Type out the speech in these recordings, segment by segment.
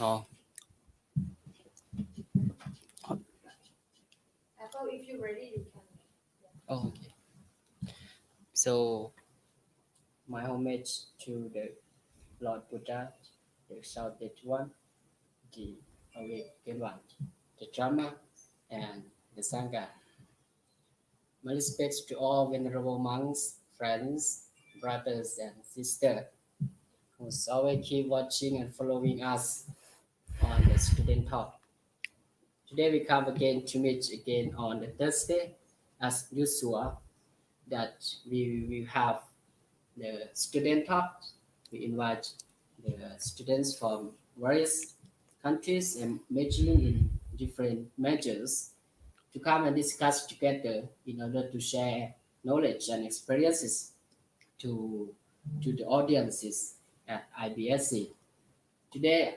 Oh, Apple, if you're ready, you can. oh, okay. So, my homage to the Lord Buddha, the exalted one, the awakened one, the Dharma, and the Sangha. My respects to all venerable monks, friends, brothers, and sisters who always keep watching and following us on the student talk. Today we come again to meet again on the Thursday, as usual, that we will have the student talk. We invite the students from various countries and majoring in different majors to come and discuss together in order to share knowledge and experiences to, to the audiences at IBSC. Today,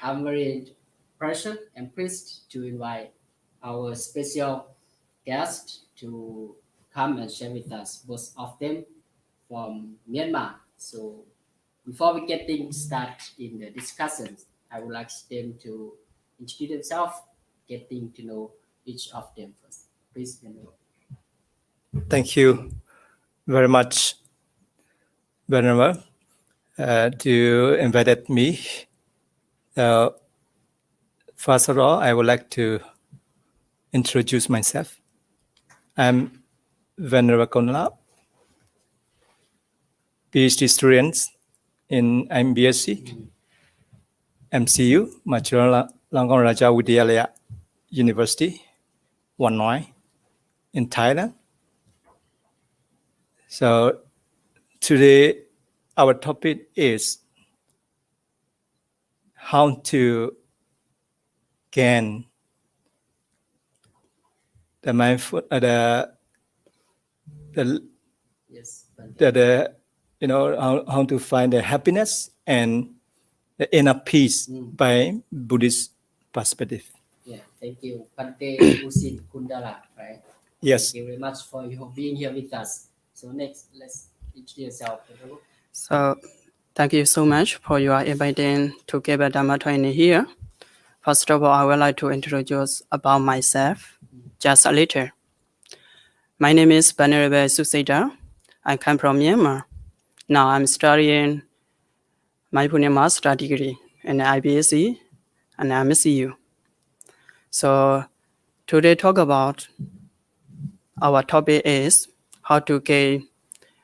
I'm very pleased and pleased to invite our special guest to come and share with us, both of them from Myanmar. So before we get things started in the discussions, I would like them to introduce themselves, getting to know each of them first. Please, Venerable. Thank you very much, Venerable, to invited me. First of all, I would like to introduce myself. I'm Venerable Kundala, PhD student in MBSc, MCU, Machula Langkong Raja Widyalaya University, Hanoi, in Thailand. So today, our topic is how to gain the mindful, Yes, how to find the happiness and the inner peace by Buddhist perspective. yeah, thank you. Pante Uzine Kundala, right? Yes. Thank you very much for you being here with us. So next, let's introduce yourself, Venerable. So, thank you so much for your inviting to give a Dhamma training here. First of all, I would like to introduce about myself just a little. My name is Venerable Citta. I come from Myanmar. Now I'm studying mindfulness master degree in IBSc and MCU. So today talk about our topic is how to gain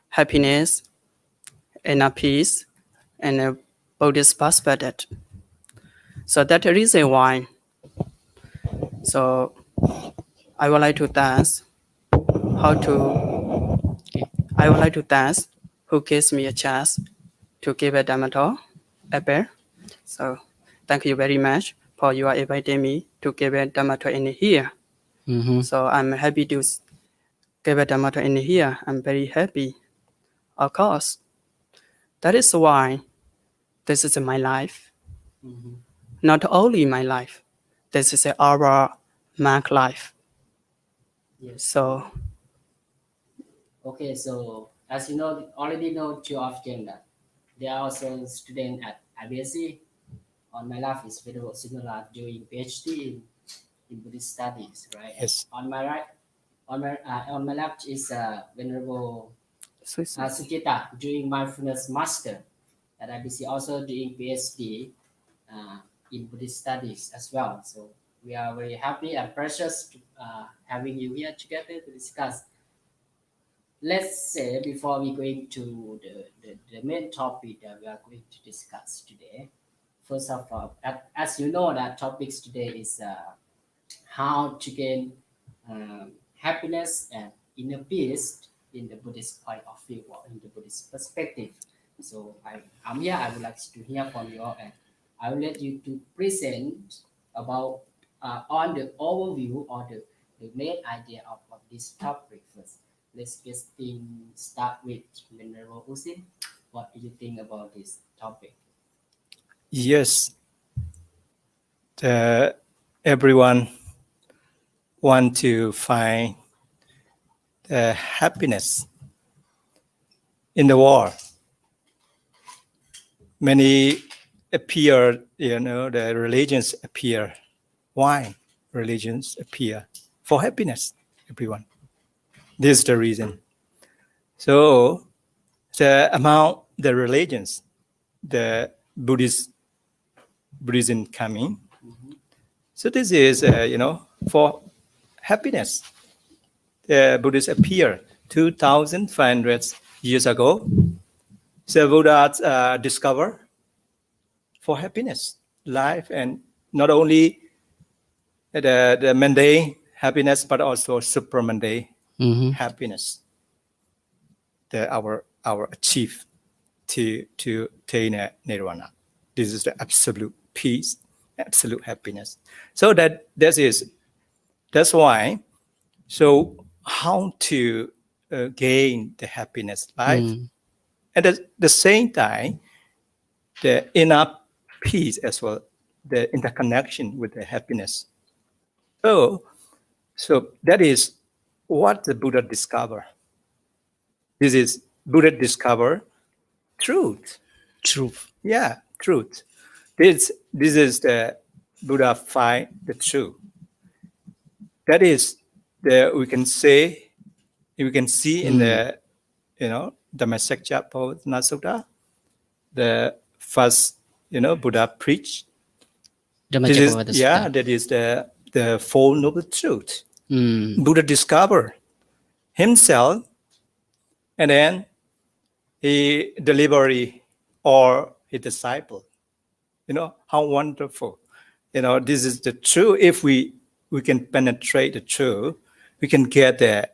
happiness, inner peace, and a Buddhist perspective. So that's the reason why. So I would like to ask who gives me a chance to give a Dhamma talk at Pern. So thank you very much for your inviting me to give a Dhamma talk in here. So I'm happy to give a Dhamma talk in here. I'm very happy. Of course. That is why this is my life. Not only my life. This is our monk life. Yes. So Okay, so as you know, already know two of them that they are also student at IBSc. On my left is Venerable Sinhala doing PhD in Buddhist studies, right? Yes. On my right, on my left is Venerable Citta doing mindfulness master at IBC, also doing PhD in Buddhist studies as well. So we are very happy and precious to having you here together to discuss. Let's say before we go into the main topic that we are going to discuss today, first of all, as you know, that topics today is how to gain happiness and inner peace in the Buddhist point of view or in the Buddhist perspective. So I'm here. I would like to hear from you all, and I will let you to present about on the overview or the main idea of this topic first. Let's just start with Venerable Uzine. What do you think about this topic? Yes. Everyone want to find the happiness in the world. Many appear, the religions appear. Why religions appear? For happiness, everyone. This is the reason. So among the religions, the Buddhism coming. So this is, for happiness. The Buddhists appear 2,500 years ago. So Buddha discover for happiness, life, and not only the mundane happiness, but also super mundane happiness. Our achieve to attain nirvana. This is the absolute peace, absolute happiness. So that's why. So how to gain the happiness life, and at the same time, the inner peace as well, the interconnection with the happiness. So that is what the Buddha discovered. This is Buddha discover truth. Truth. Yeah, truth. This is the Buddha find the truth. That is we can see in the Dhammasekcha Pavattana Sutta, the first Buddha preached. That is the Four Noble Truth. Buddha discovered himself, and then he delivered or his disciple. How wonderful. This is the truth. If we can penetrate the truth, we can get the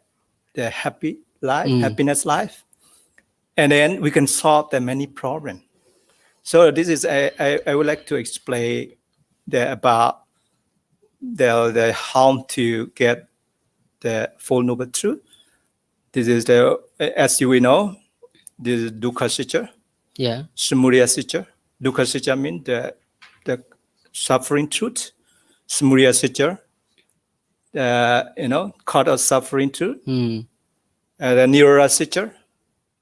happy life, happiness life, and then we can solve the many problems. So this is I would like to explain about the how to get the Four Noble Truth. This is as you know, this is Dukkha Sitcha. Yeah. Samudaya Sitcha. Dukkha Sitcha means the suffering truth. Samudaya Sitcha, cause of suffering truth. The Nirvana Sitcha,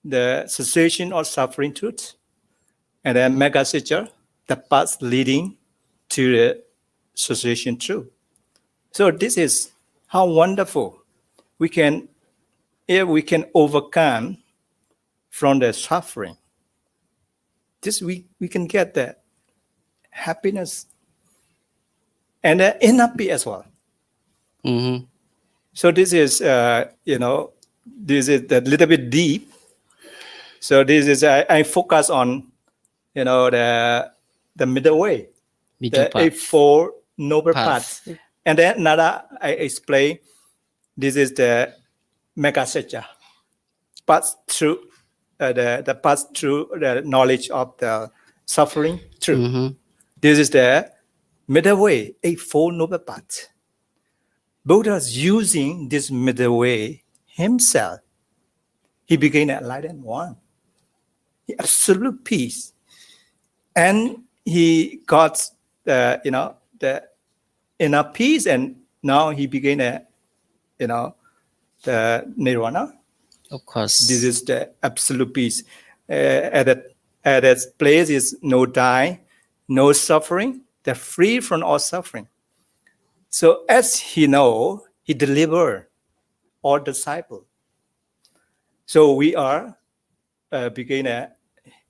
the cessation of suffering truth. And then Magga Sitcha, the path leading to the cessation truth. So this is how wonderful we can overcome from the suffering. This we can get the happiness and the inner peace as well. So this is this is a little bit deep. So this is I focus on the middle way, the Eightfold Noble Path. And then another I explain. This is the Magga Sitcha, path through the path through the knowledge of the suffering truth. This is the middle way, Eightfold Noble Path. Buddha is using this middle way himself. He became an enlightened one. He absolute peace, and he got the inner peace, and now he became the nirvana. Of course. This is the absolute peace. At that place is no dying, no suffering. They're free from all suffering. So as he know, he delivered all disciples. So we are became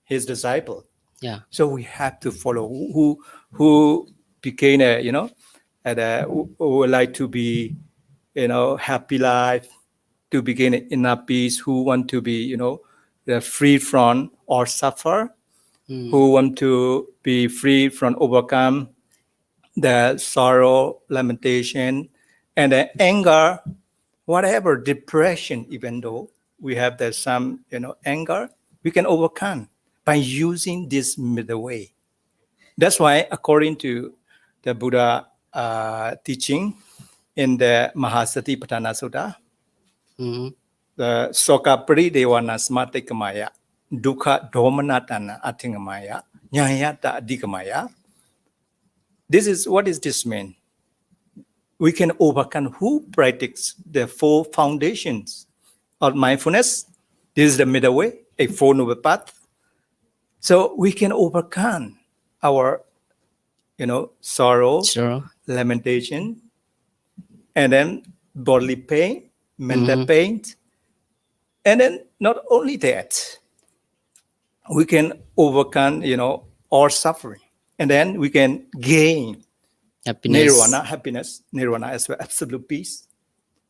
his disciple. Yeah. So we have to follow who became who would like to be happy life, to begin inner peace, who want to be free from or suffer, who want to be free from overcome the sorrow, lamentation, and the anger, whatever, depression. Even though we have some anger, we can overcome by using this middle way. That's why, according to the Buddha teaching in the Mahasatipatthana Sutta, the Soka Paridevana Smatikkamaya, Dukkha Domanatana Atingamaya, Nyayata Adikamaya. This is what is this mean? We can overcome who practices the four foundations of mindfulness. This is the middle way, a Four Noble Path. So we can overcome our, sorrow, Sure. lamentation, and then bodily pain, mental pain. And then not only that, we can overcome, all suffering. And then we can gain Happiness. nirvana as well, absolute peace.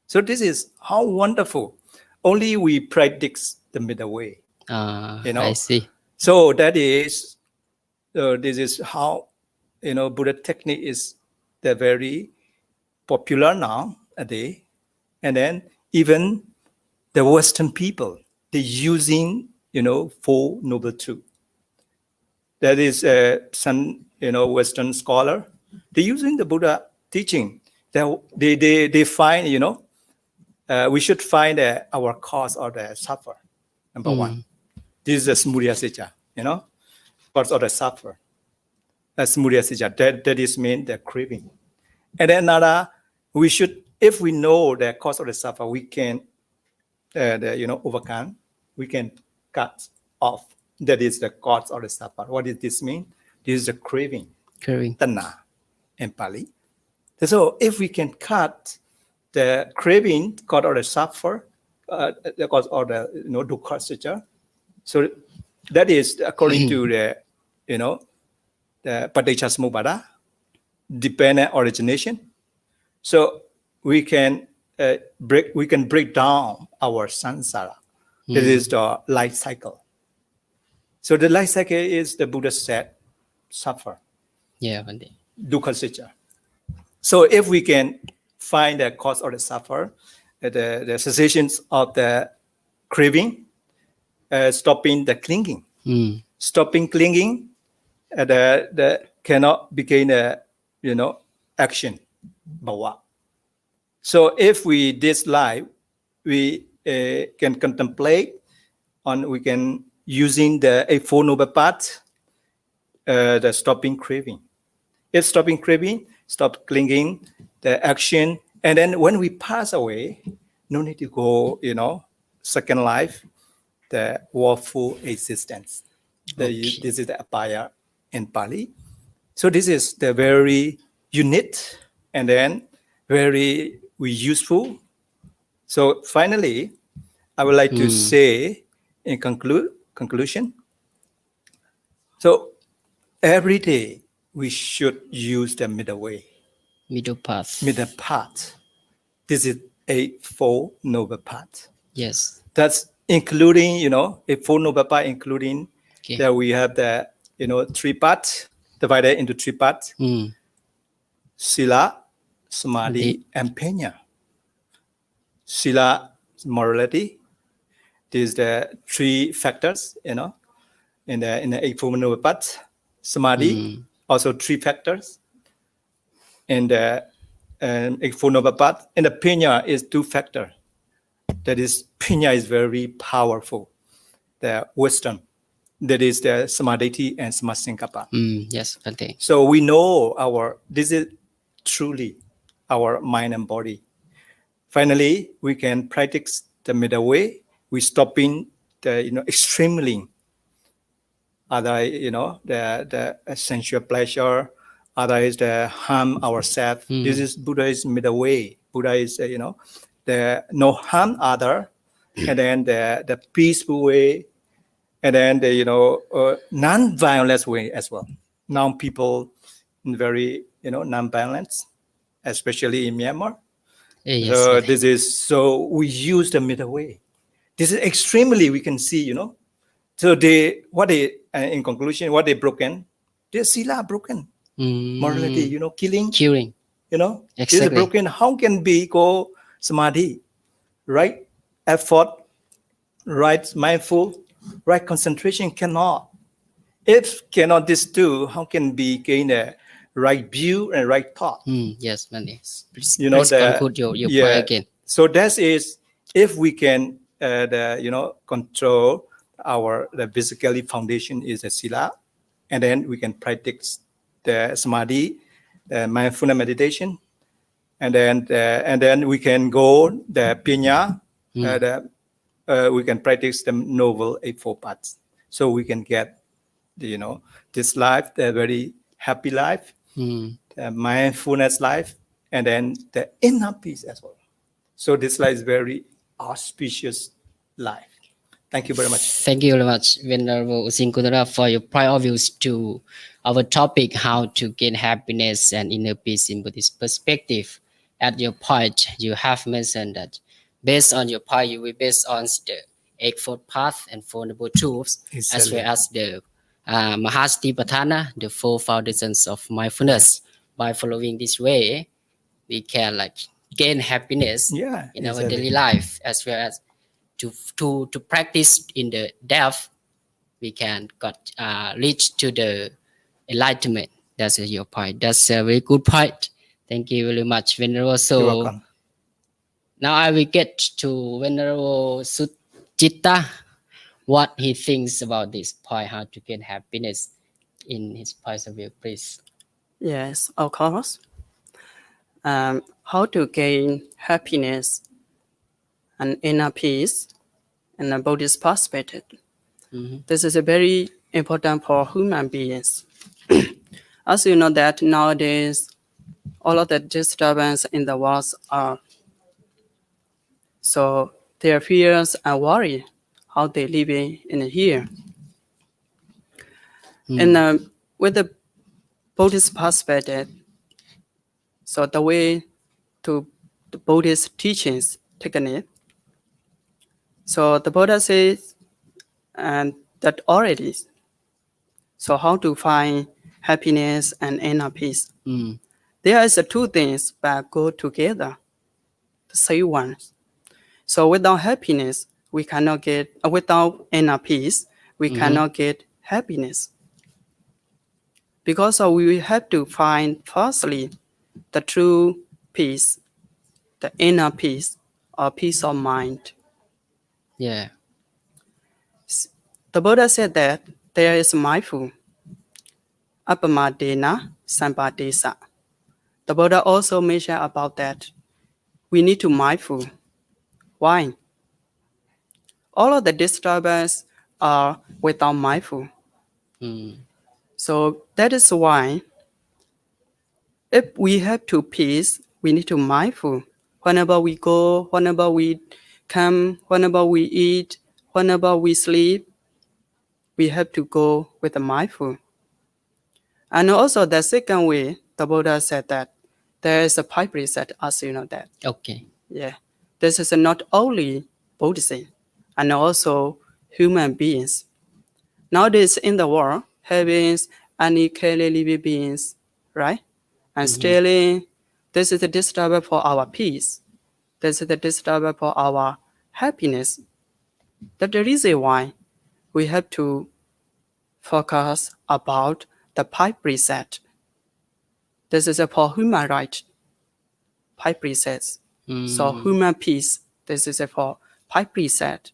So this is how wonderful. Only we practice the middle way. I see. So that is, this is how, Buddha technique is the very popular now a day. And then even the Western people, they're using, Four Noble Truths. That is some, Western scholar. They're using the Buddha teaching. They find, we should find our cause of the suffer. Number one. This is a Samudaya Citta, cause of the suffer. Samudaya Citta, that is mean the craving. And then another, we should, if we know the cause of the suffer, we can, overcome. We can cut off. That is the cause of the suffer. What does this mean? This is the craving. Tanna in Pali. So if we can cut the craving cause of the suffer, the cause of the dukkha citta, so that is according to the the paticcasamuppada, dependent origination. So we can break down our samsara. This is the life cycle. So the life cycle is, the Buddha said, suffer. Yeah, Bante. Dukkha citta. So if we can find the cause of the suffer, the cessations of the craving, stopping the clinging. Stopping clinging, the cannot begin a action, bhava. So if we this life, we can contemplate on, we can using the Four Noble Paths, the stopping craving. If stopping craving, stop clinging, the action, and then when we pass away, no need to go, second life, the woeful existence. This is the apaya in Pali. So this is the very unique and then very useful. So finally, I would like to say in conclusion, so every day we should use the middle way. Middle path. Middle path. This is a Four Noble Path. Yes. That's including, a Four Noble Path, including that we have the, three parts, divided into three parts. Sila, Samadhi, and Paññā. Sila, morality. These the three factors, in the Eightfold Noble Path. Samadhi, also three factors. And the Eightfold Noble Path. And the Paññā is two factors. That is, Paññā is very powerful. The wisdom. That is the Samadhi and Samasankappa. Yes, Bante. So we know this is truly our mind and body. Finally, we can practice the middle way. We stopping the extremely other the sensual pleasure. Other is the harm ourselves. This is Buddha's middle way. Buddha is the no harm other, and then the peaceful way, and then the non-violence way as well. Now people very non-violence, especially in Myanmar. Yes, So Bante. we use the middle way. This is extremely, we can see, So in conclusion, what they broken? Their sila broken. Morality, killing. This is broken. How can be go samadhi? Right effort, right mindful, right concentration cannot. If cannot this two, how can be gain a right view and right thought? Yes, Bante. Please conclude your point again. So that is, if we can control the physically foundation is the sila, and then we can practice the samadhi, the mindfulness meditation, and then we can go the paññā, we can practice the noble Eightfold Paths, so we can get this life, the very happy life, the mindfulness life, and then the inner peace as well. So this life is very auspicious life. Thank you very much. Thank you very much, Venerable Uzine Kundala, for your prior views to our topic, how to gain happiness and inner peace in Buddhist perspective. At your point, you have mentioned that based on your point, you will based on the Eightfold Path and Four Noble Truths, as Exactly. well as the Mahasatipatthana, the four foundations of mindfulness. By following this way, we can gain happiness Yeah, in our exactly. daily life, as well as to practice in the depth, we can reach to the enlightenment. That's your point. That's a very good point. Thank you very much, Venerable. You're So welcome. now I will get to Venerable Citta, what he thinks about this point, how to gain happiness in his point of view, please. Yes, of course. How to gain happiness and inner peace in a Buddhist perspective. This is a very important for human beings. As you know that nowadays, all of the disturbance in the world are so their fears and worry how they live in here. And with the Buddhist perspective, so the way to the Buddhist teachings technique. So the Buddha says, and that already. So how to find happiness and inner peace? There is two things that go together, the same ones. So without happiness, we cannot get. Without inner peace, we cannot get happiness. Because we have to find firstly the true peace, the inner peace, or peace of mind. Yeah. The Buddha said that there is mindful, appamadena sampadesa. The Buddha also mentioned about that. We need to mindful. Why? All of the disturbance are without mindful. So that is why if we have to peace, we need to mindful. Whenever we go, whenever we come, whenever we eat, whenever we sleep, we have to go with the mindful. And also the second way, the Buddha said that there is a pipe reset, as you know that. Okay. Yeah. This is not only Buddhism, and also human beings. Nowadays in the world, having any clearly living beings, right? And stealing, this is a disturber for our peace. This is a disturber for our happiness. That's the reason why we have to focus about the pipe reset. This is for human right, pipe reset. So human peace, this is for pipe reset.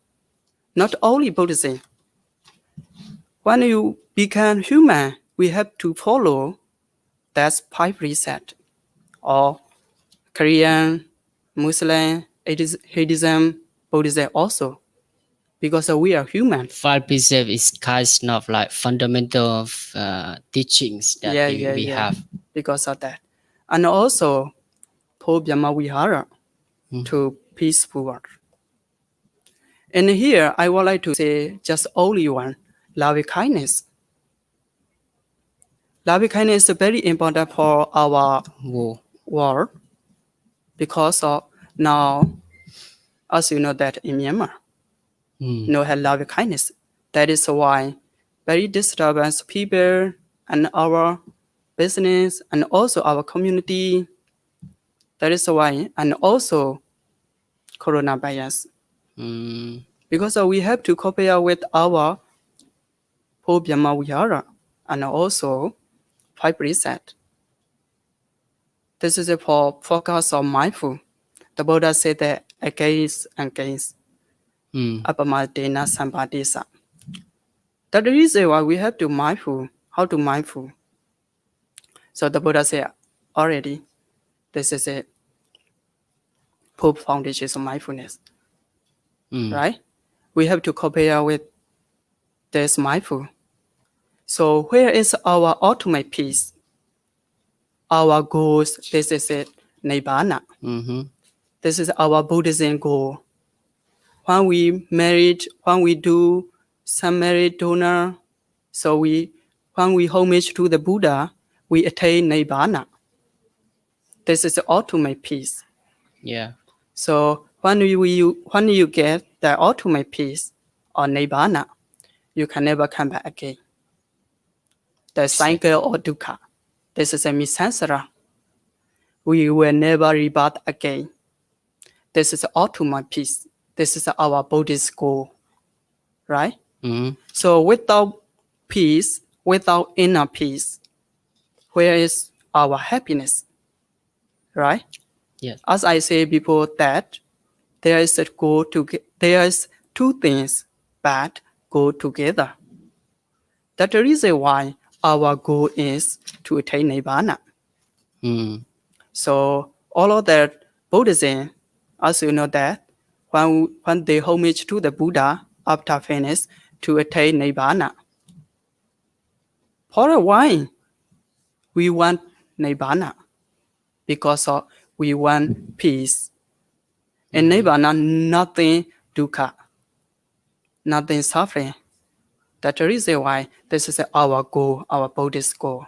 Not only Buddhism. When you become human, we have to follow that pipe reset. Or Korean, Muslim, Hinduism, Buddhism also. Because we are human. Five precepts is kind of like fundamental teachings that we have. Because of that. And also, Paññāvajiro, to peaceful world. And here, I would like to say just only one, loving kindness. Loving kindness is very important for our world because of now, as you know that in Myanmar, no have loving kindness. That is why very disturbance people and our business and also our community. That is why, and also coronavirus. Because we have to compare with our Paññāvajiro and also pipe reset. This is for focus on mindful. The Buddha said that against and against. Appamadena sampadesa. That's the reason why we have to mindful. How to mindful? So the Buddha said already, this is a Pope foundation of mindfulness. Right? We have to compare with this mindful. So where is our ultimate peace? Our goals, this is it, Nibbana. This is our Buddhism goal. When we married, when we do some merit donor, so when we homage to the Buddha, we attain Nibbana. This is the ultimate peace. Yeah. So when you get the ultimate peace or Nibbana, you can never come back again. The cycle of dukkha. This is a misansara. We will never rebirth again. This is the ultimate peace. This is our Buddhist goal. Right? So without peace, without inner peace, where is our happiness? Right? Yes. As I said before that, there is a goal there is two things that go together. That's the reason why our goal is to attain Nibbana. So all of that Buddhism, as you know that, when they homage to the Buddha after finish to attain Nibbana. For why we want Nibbana? Because we want peace. In Nibbana, nothing dukkha, nothing suffering. That's the reason why this is our goal, our Buddhist goal.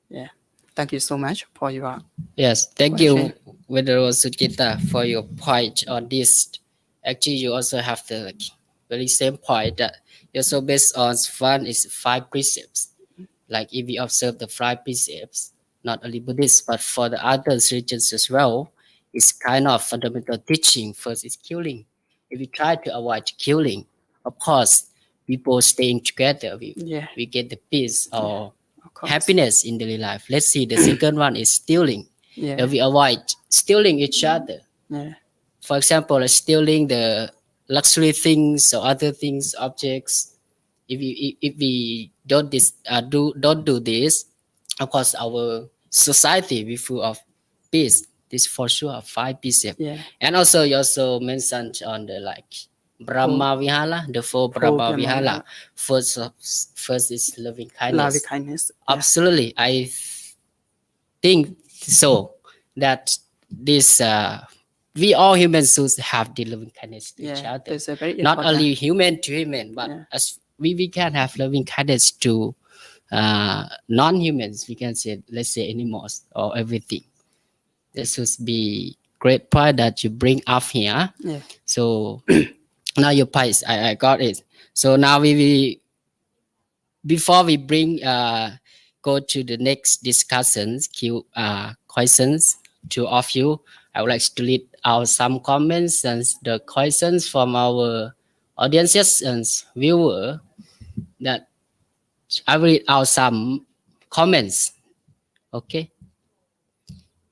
Yeah. Thank you so much for your Yes, thank question. you, Venerable Citta, for your point on this. Actually, you also have the very same point that you're so based on one is 5 precepts. Like if we observe the 5 precepts, not only Buddhist, but for the other religions as well, it's kind of fundamental teaching. First is killing. If we try to avoid killing, of course, people staying together, Yeah. we get the peace or Of course. happiness in daily life. Let's see, the second one is stealing. Yeah. If we avoid stealing each other, Yeah. for example, like stealing the luxury things or other things, objects. If we don't do this, of course, our society will be full of peace. This for sure 5 precepts. Yeah. And also you also mentioned on the like Brahma Vihara, the 4 Brahma Vihara. First is loving kindness. Love kindness. Yeah. Absolutely, I think so that this we all humans should have the loving kindness to each Yeah. other. That's a very Not important. only human to human, but Yeah. as we can have loving kindness to non-humans. We can say, let's say, animals or everything. This should be great point that you bring up here. Yeah. So now your point, I got it. So now before we bring go to the next discussions, questions to all of you, I would like to read out some comments and the questions from our audiences and viewer. That I will read out some comments. Okay.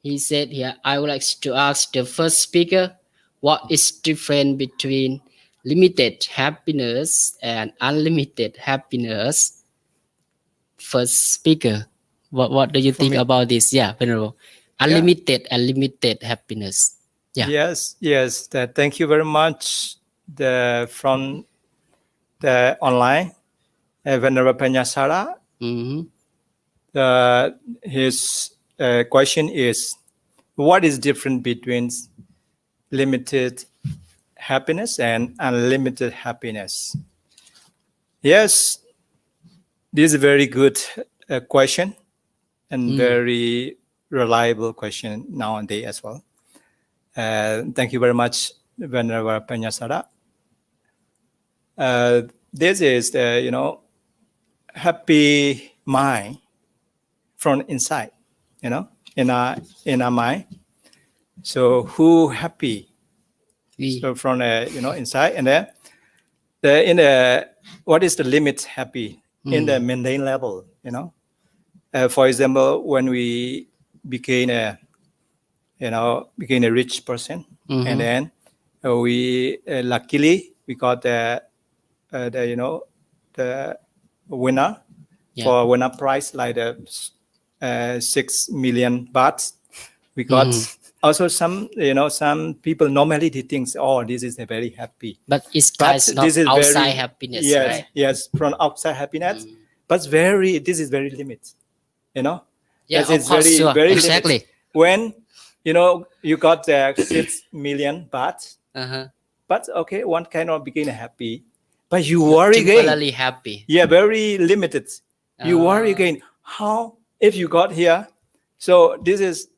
He said here, I would like to ask the first speaker, what is different between limited happiness and unlimited happiness? First speaker, what do you think me. about this? Yeah, Venerable. Unlimited and limited happiness. Yeah. Yes. Thank you very much. From the online, Venerable Paññāvajiro. His question is, what is different between limited happiness and unlimited happiness? Yes, this is a very good question and very reliable question nowadays as well. Thank you very much, Venerable Paññāvajiro. This is the happy mind from inside, in our mind. So who happy? So from inside, and then what is the limit happy in the mundane level? For example, when we became a rich person, and then we luckily we got the winner for winner prize, like the 6 million baht. We got Also, some people normally thinks, oh, this is a very happy. But it's But kind not this is outside very, happiness, yes, right? yes, from outside happiness. Mm. But this is very limited. Yeah, That of is course, very, sure, very exactly. limited. When you got the 6 million baht, Uh-huh. but okay, one cannot begin happy, but you worry again. Temporarily happy. Yeah, very limited. You worry again. How if you got here? So this is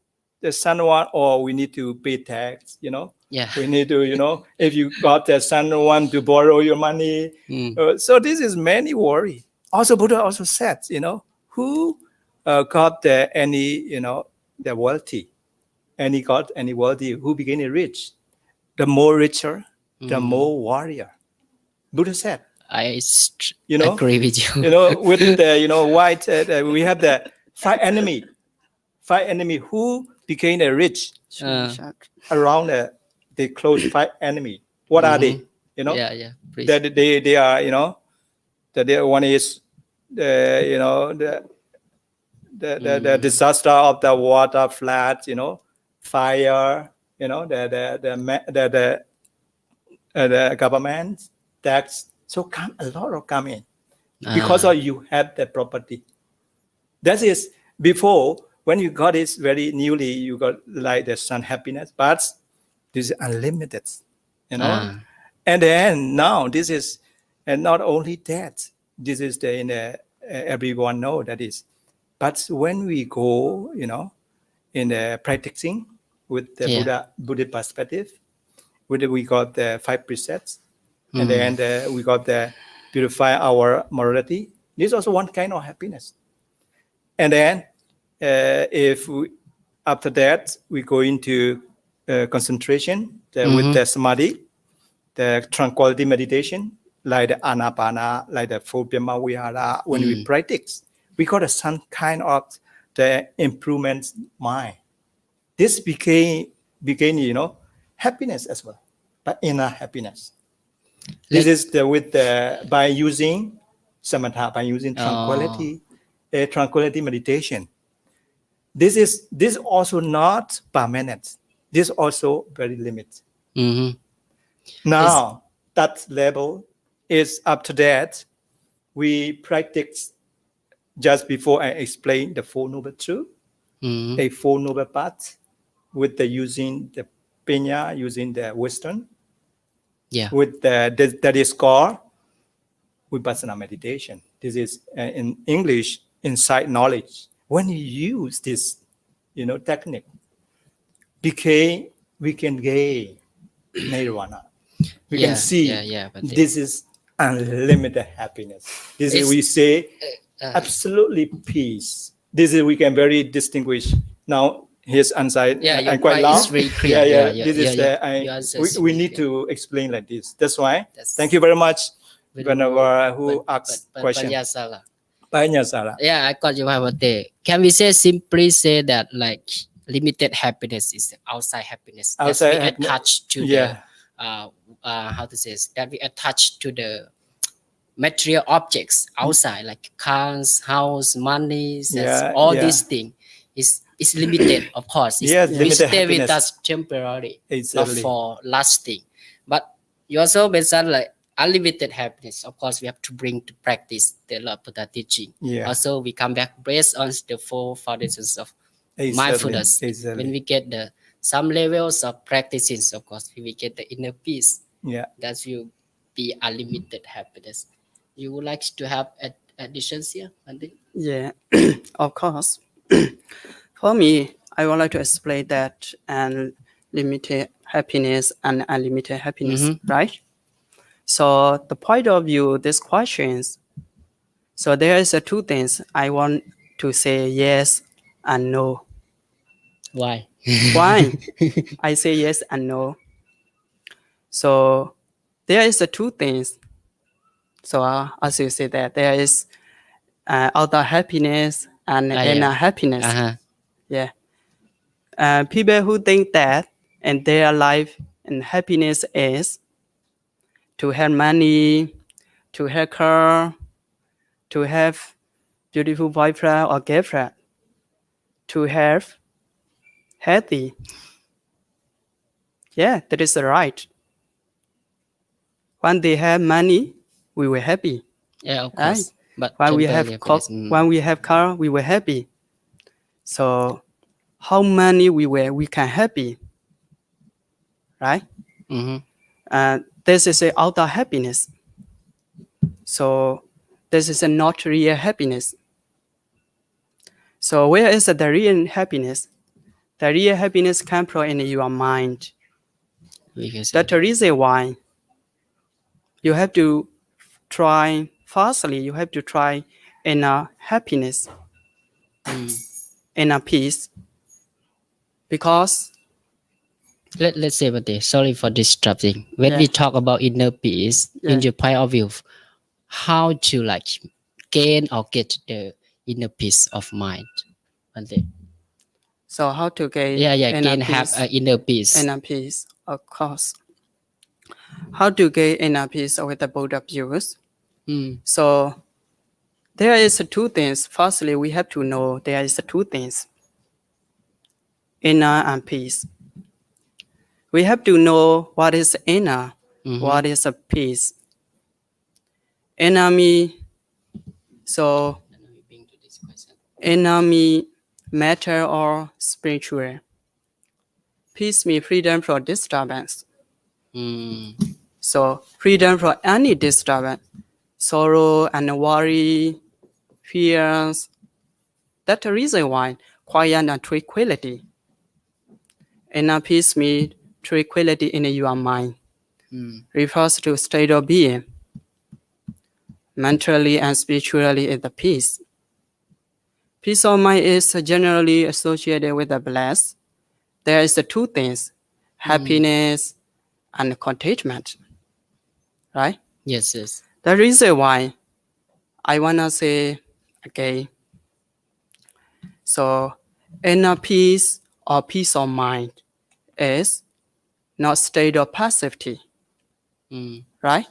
the son one, or we need to pay tax. Yeah. We need to if you got the son one to borrow your money. Mm. So this is many worry. Also, Buddha also said, who got any the wealthy, any wealthy who became rich, the more richer, the more warrior. Buddha said. I You know, agree with you. with the white, we have the five enemy who became rich around the close five enemy. What are they? Yeah, please. That they are that one is the disaster of the water, flood, fire, the government tax. So a lot of come in because of you have the property. That is before, when you got it very newly, you got like the sun happiness, but this is unlimited, And then now this is, and not only that, this is everyone know that is. But when we go, in the practicing with the Buddhist perspective, we got the 5 precepts, and then we got the purify our morality. This is also one kind of happiness. And then after that, we go into concentration with the samadhi, the tranquility meditation, like the anapana, like the Paññāvajiro. When we practice, we got some kind of the improvement mind. This became happiness as well, but inner happiness. This is by using samatha, by using tranquility meditation. This also not permanent. This also very limited. Now that level is up to that. We practice just before I explain the Four Noble Truths, a Four Noble Path with using the Paññā, using the wisdom. Yeah. With that is called Vipassana meditation. This is in English, insight knowledge. When you use this, technique, we can gain nirvana. We can see this is unlimited happiness. This is, we say, absolutely peace. This is, we can very distinguish. Now his answer, your quite point loud. is very clear. This is we need to explain like this. That's why. Thank you very much. Whenever who asks question. Paññāvajiro. Yeah, I got you. Can we simply say that like limited happiness is outside happiness? Outside that we attach to yeah. how to say this, that we attach to the material objects outside, like cars, house, money, all these things is limited, of course. We stay with us temporarily, not for lasting. But you also mentioned like unlimited happiness. Of course, we have to bring to practice the Lord Buddha teaching. Also, we come back based on the 4 foundations of mindfulness. When we get some levels of practicing, of course, we get the inner peace. That will be unlimited happiness. You would like to have additions here, Andy? Yeah, of course. For me, I would like to explain that limited happiness and unlimited happiness, right? So the point of view, these questions, so there is 2 things I want to say yes and no. Why? Why? I say yes and no. So there is 2 things. So as you say that there is outer happiness and inner happiness. Yeah. People who think that in their life and happiness is to have money, to have car, to have beautiful boyfriend or girlfriend, to have healthy. Yeah, that is right. When they have money, we were happy. Yeah, of Right. course. But When we temporary have happiness. Mm. when we have car, we were happy. So how many we can happy, right? This is a outer happiness. So this is a not real happiness. So where is the real happiness? The real happiness comes from in your mind. Because That's the reason why you have to try. Firstly, you have to try inner happiness, inner peace, because let's say about this. Sorry for disrupting. When we Yeah. talk about inner peace, in Yeah. your point of view, how to like gain or get the inner peace of mind? Bante. so how to gain Yeah, inner gain have peace? inner peace. Inner peace, of course. How to gain inner peace with the Buddha views? So there is two things. Firstly, we have to know there is two things: inner and peace. We have to know what is inner, what is a peace. Inner me, so inner me, matter or spiritual. Peace means freedom from disturbance. So freedom from any disturbance, sorrow and worry, fears. That's the reason why quiet and tranquility. Inner peace means tranquility in your mind. Refers to state of being. Mentally and spiritually is the peace. Peace of mind is generally associated with the bliss. There is the two things: happiness and contentment. Right? Yes. The reason why I wanna say again. So inner peace or peace of mind is not state of passivity. Right?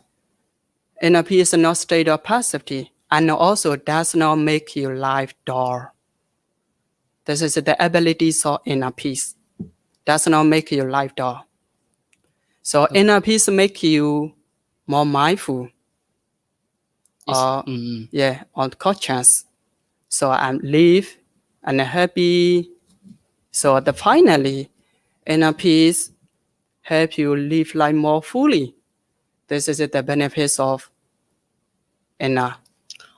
Inner peace is not state of passivity and also does not make your life dull. This is the abilities of inner peace. Does not make your life dull. So inner peace make you more mindful. On conscious. So I'm live and happy. So the finally inner peace help you live life more fully. This is the benefits of inner.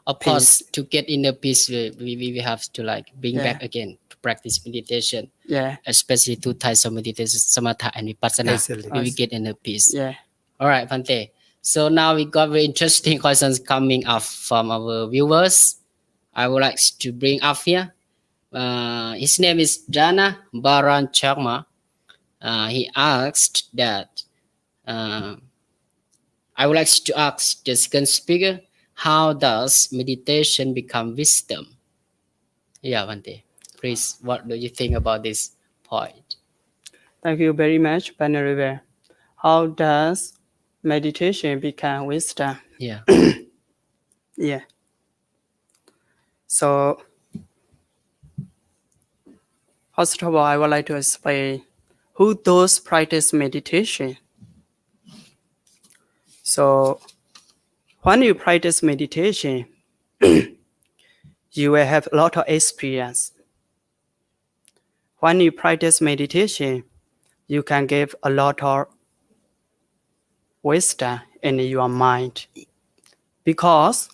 Of course, to get inner peace, we have to like bring Yeah. back again to practice meditation, Yeah. especially two types of meditation, samatha and vipassana. Exactly. We will get inner peace. Yeah. All right, Bante. So now we got very interesting questions coming up from our viewers. I would like to bring up here. His name is Jana Baran Chakma. He asked that I would like to ask the second speaker, how does meditation become wisdom? Yeah, Bante. Please, what do you think about this point? Thank you very much, Paññāvajiro. How does meditation become wisdom? Yeah. Yeah. So, first of all, I would like to explain who those practice meditation. So, when you practice meditation, you will have a lot of experience. When you practice meditation, you can give a lot of wisdom in your mind, because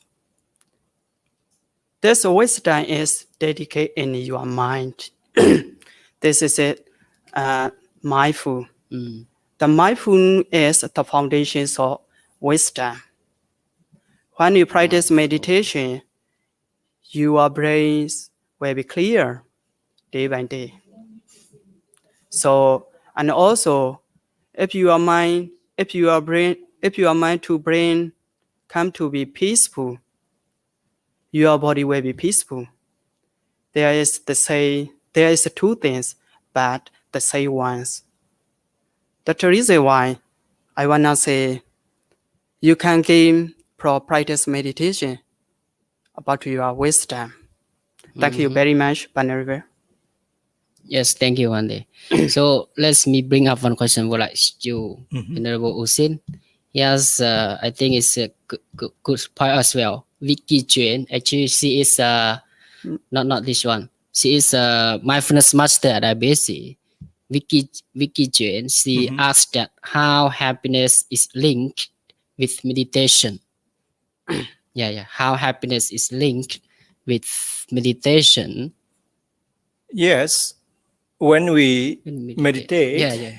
this wisdom is dedicated in your mind. This is it, mindful. The mindfulness is the foundation of wisdom. When you practice meditation, your brains will be clear day by day. So, and also, if your mind to brain come to be peaceful, your body will be peaceful. There is two things, but the same ones. That's the reason why I wanna say you can gain pro practice meditation about your wisdom. Thank you very much, Paññāvajiro. Yes, thank you, Wande. So let me bring up one question for like you, Venerable Uzine. Yes, I think it's a good point as well. Vicky Juen, actually, she is not this one. She is a mindfulness master at IBC. Vicky Juen, she asked that how happiness is linked with meditation. Yeah. How happiness is linked with meditation. Yes, when we meditate,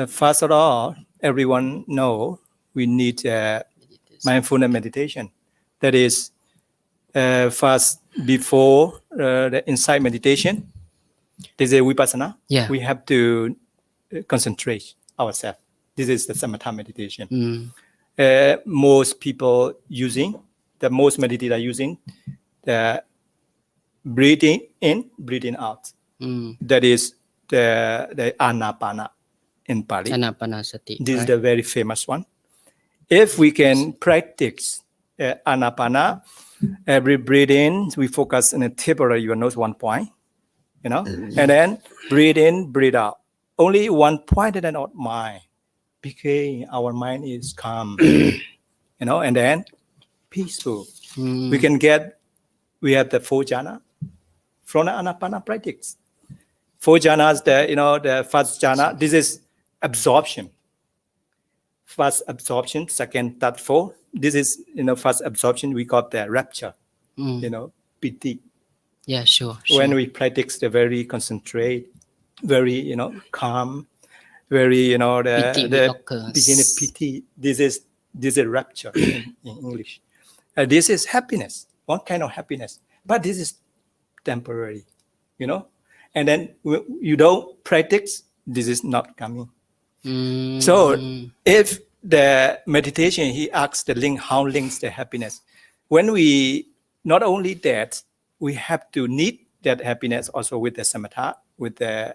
first of all, everyone know we need mindfulness meditation. That is, first before the insight meditation, this is vipassana. Yeah. We have to concentrate ourselves. This is the samatha meditation. Most people using, the most meditators are using the breathing in, breathing out. That is the anapana in Pali. Anapanasati. This is the very famous one. If we can practice anapana, every breathe in, we focus on the tip of your nose, one point, and then breathe in, breathe out. Only one point and not mind. Because our mind is calm, and then peaceful. We have the 4 jhana from the anapana practice. 4 jhanas, the first jhana, this is absorption. First absorption, second, third, fourth. This is, first absorption, we call the rapture, piti. Yeah, sure. When we practice the very concentrate, very, calm, very, the beginning piti. This is rapture in English. This is happiness, one kind of happiness. But this is temporary, And then you don't practice, this is not coming. So if the meditation, he asks the link, how links the happiness. When we, not only that, we have to need that happiness also with the samatha, with the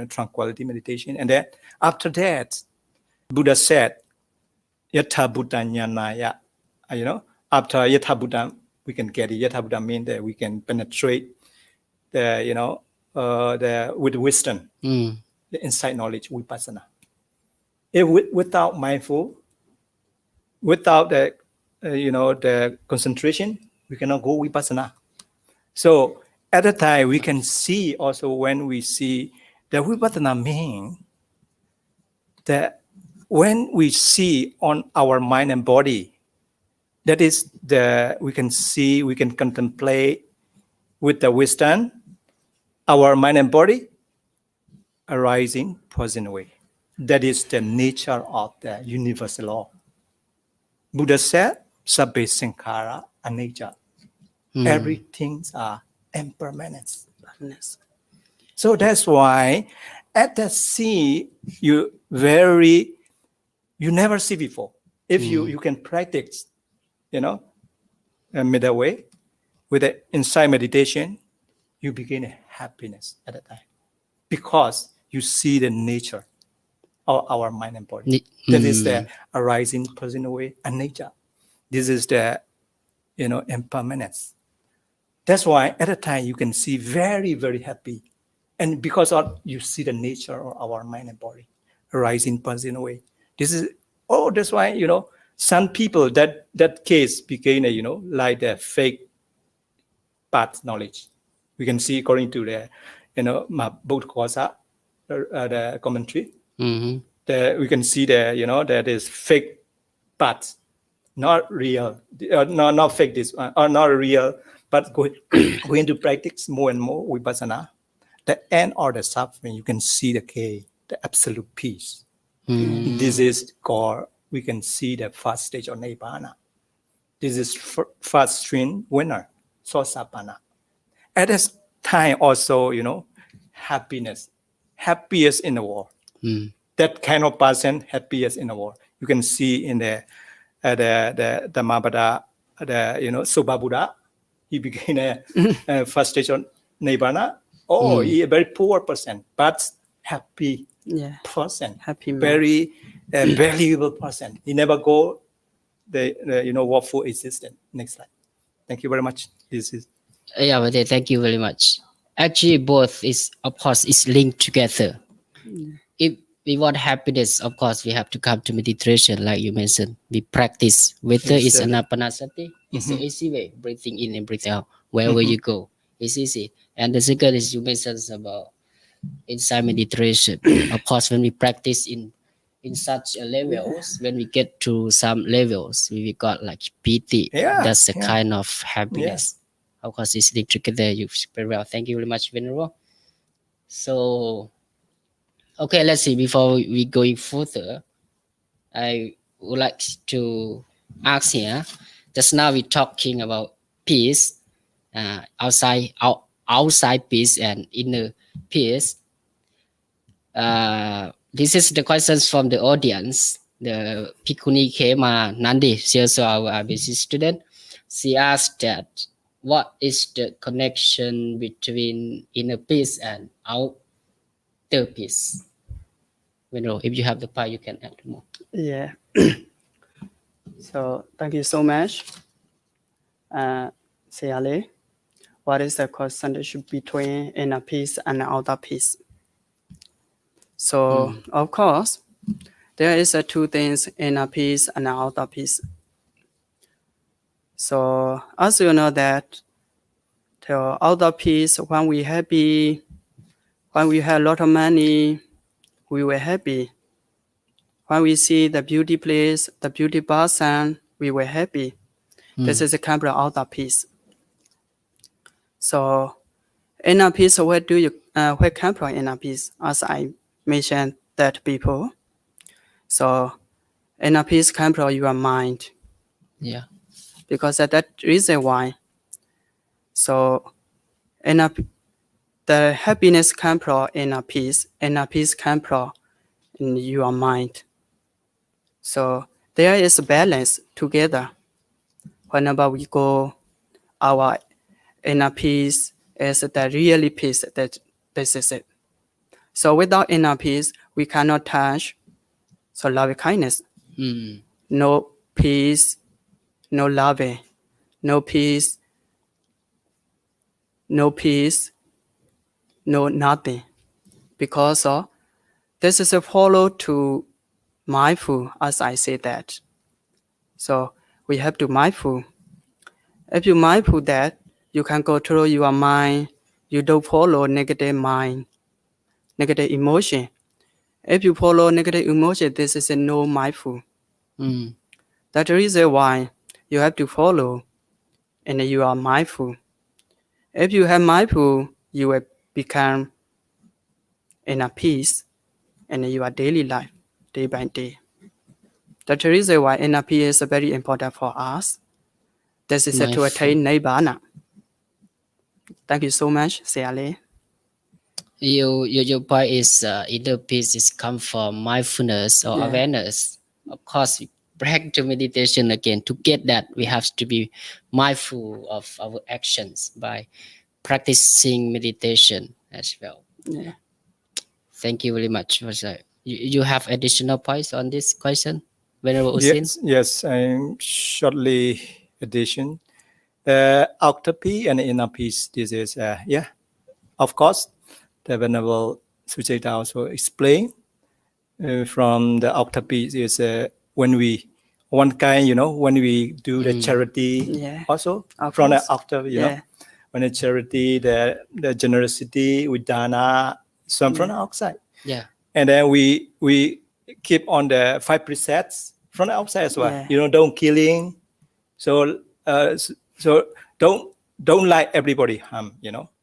tranquility meditation. And then after that, Buddha said, Yatha Buddha Jnanaya. After Yatha Buddha, we can get it. Yatha Buddha means that we can penetrate the, with wisdom, the insight knowledge, vipassana. If without mindful, without the, the concentration, we cannot go vipassana. So at the time, we can see also when we see the vipassana means that when we see on our mind and body, that is we can see, we can contemplate with the wisdom, our mind and body arising present way. That is the nature of the universal law. Buddha said, Sabbe Sankhara Anicca. Everything are impermanent. So that's why at the sea, you never see before. If you can practice, a middle way with the insight meditation, you begin a happiness at that time because you see the nature of our mind and body. That is the arising present way and nature. This is the, impermanence. That's why at a time you can see very, very happy. And because of you see the nature of our mind and body arising present way. That's why, some people that case became like the fake path knowledge. We can see according to the, Buddha Kosa, the commentary. We can see that is fake path, not real, not fake this one, or not real, but going to practice more and more vipassana. The end of the suffering, you can see the absolute peace. This is called, we can see the first stage of Nibbana. This is first stream winner, Sosapanna. At this time also, happiness, happiest in the world. That kind of person, happiest in the world. You can see in the Dhammapada, Soba Buddha, he became a first stage of Nibbana. He a very poor person, but happy person, very valuable person. He never go the woeful existence. Next slide. Thank you very much. This is. Thank you very much. Actually, both is of course is linked together. If we want happiness, of course, we have to come to meditation, like you mentioned. We practice whether it's Exactly. anapanasati. It's the easy way, breathing in and breathing out. Wherever you go, it's easy. And the second is you mentioned about inside meditation. Of course, when we practice in such a levels, when we get to some levels, we got like piti. Yeah, That's a yeah. kind of happiness. Of course, it's linked together. You very well. Thank you very much, Venerable. So, okay, let's see. Before we going further, I would like to ask here. Just now we talking about peace, outside peace and inner peace. This is the questions from the audience. The Pikuni Kema Nandi, she also our basic student. She asked that what is the connection between inner peace and outer peace? If you have the power, you can add more. Yeah. So thank you so much. Siale, what is the concentration between inner peace and outer peace? So of course, there is two things, inner peace and outer peace. So as you know that the outer peace, when we happy, when we have a lot of money, we were happy. When we see the beauty place, the beauty person, we were happy. This is a kind of outer peace. So inner peace, where come from inner peace? As I mentioned that before. So inner peace comes from your mind. Yeah. Because that reason why. So the happiness comes from inner peace comes from in your mind. So there is a balance together. Whenever we go, our inner peace is the really peace. This is it. So without inner peace, we cannot touch. So love kindness. No peace, no love, no peace, no nothing. Because this is a follow to mindful, as I say that. So we have to mindful. If you mindful that, you can control your mind. You don't follow negative mind, negative emotion. If you follow negative emotion, this is a no mindful. That's the reason why you have to follow and you are mindful. If you have mindful, you will become in a peace in your daily life, day by day. That's the reason why inner peace is very important for us. This is to attain Nibbana. Thank you so much, Siale. Your point is inner peace is come from mindfulness or awareness. Of course, back to meditation again. To get that, we have to be mindful of our actions by practicing meditation as well. Yeah. Thank you very much. You have additional points on this question, Venerable Uzine? Yes, I'm shortly addition. The outer peace and inner peace, this is, of course, the Venerable Sucheta also explained. From the outer peace is when we, one kind, when we do the charity also, from the outer, when the charity, the generosity, with dana, some from the outside. Yeah. And then we keep on the 5 precepts from the outside as well. Don't killing. So don't like everybody harm,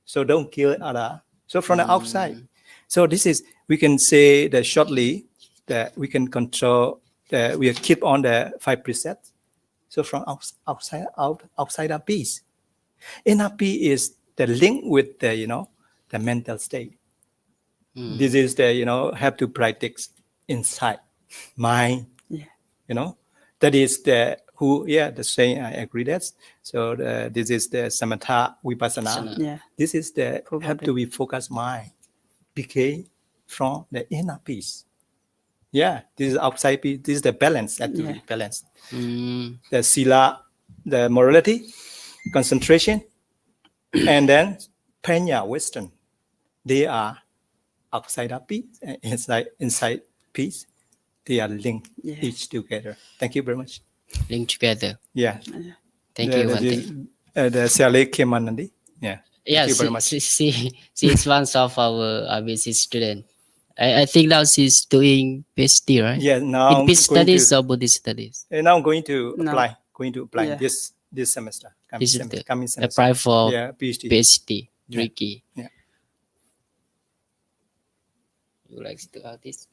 So don't kill other. So from the outside. So this is, we can say that shortly that we can control that we keep on the 5 precepts. So from outside our peace. Inner peace is the link with the, the mental state. This is the, have to practice inside mind, that is the the saying, I agree that. So this is the samatha vipassana. Yeah. This is the have to be focused mind, became from the inner peace. Yeah, this is outside peace. This is the balance, actually balance. The sila, the morality, concentration, and then Penya Western, they are outside of peace and inside peace. They are linked Yeah. each together. Thank you very much. Link together. Yeah. Thank you, Bhante. The Sally Kemanandi. Yeah. Yeah, Thank you very much. she is one of our RBC student. I think now she's doing PhD, right? Yeah. Now In I'm peace going studies to, or Buddhist studies? now I'm going to No. apply. Going to apply Yeah. this semester. This is the Coming semester. apply for Yeah, PhD. PhD. Yeah. Tricky. Yeah. You like to have this?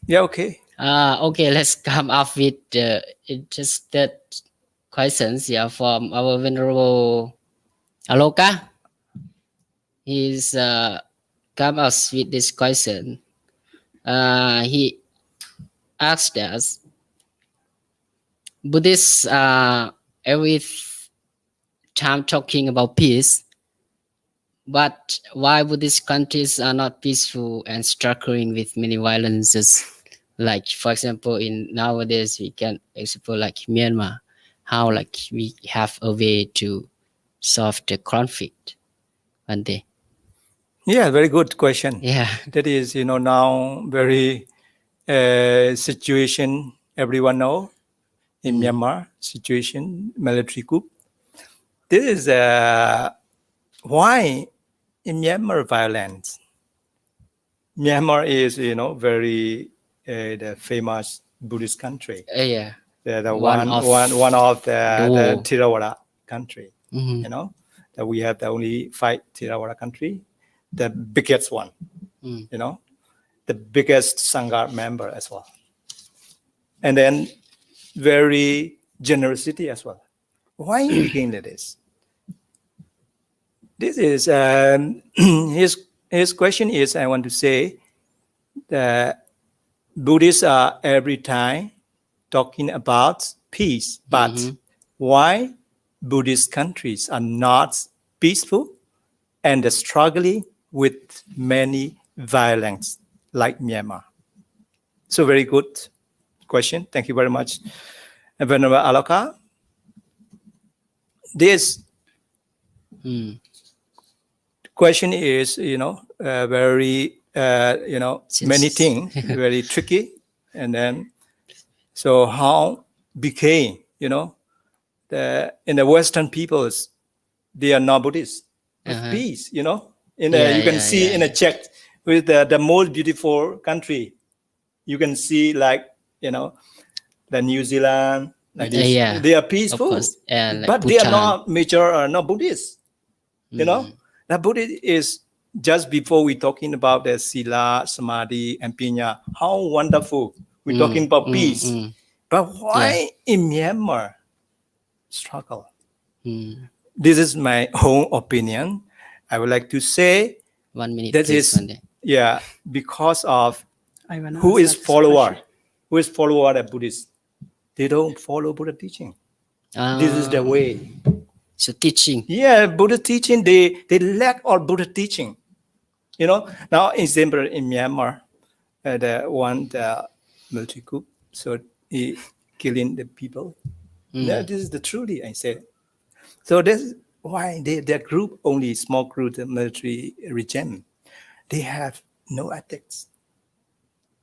Yeah. Okay. Okay, let's come up with interested questions here from our Venerable Aloka. He's come us with this question. He asked us, Buddhists are every time talking about peace, but why Buddhist countries are not peaceful and struggling with many violences? Like, for example, in nowadays we can explore like Myanmar, how like we have a way to solve the conflict one day. Yeah. Very good question. Yeah. That is, now very situation everyone know in Myanmar situation, military coup. This is why in Myanmar violence. Myanmar is, very the famous Buddhist country. Yeah. The One one of the the- Theravada country. Mhm. That we have the only 5 Theravada country, the biggest one. Mm. The biggest Sangha member as well. And then very generosity as well. Why became this? This is his question is, I want to say that Buddhists are every time talking about peace, but why Buddhist countries are not peaceful and are struggling with many violence like Myanmar? So very good question. Thank you very much, Venerable Aloka. This question is, very, many things, very tricky. And then, so how became, in the Western peoples, they are not Buddhist. With peace, you can see in a check with the most beautiful country. You can see like, the New Zealand, like this. Yeah, They are of peaceful, course. And like but they are Bhutan. not major, not Buddhist. The Buddhist is just before we talking about the Sila, Samadhi, and Paññā. How wonderful. We're talking about peace. But why in Myanmar struggle? This is my own opinion. I would like to say 1 minute, that please, is, Bhante. because of I wanna who answer is this follower, question. who is follower of Buddhist. They don't follow Buddha teaching. This is the way. So teaching. Yeah, Buddha teaching, they lack all Buddha teaching. Now example in Myanmar, the military coup, so he killing the people. Yeah, this is the truly I say. So that's why their group, only small group, the military regime, they have no ethics.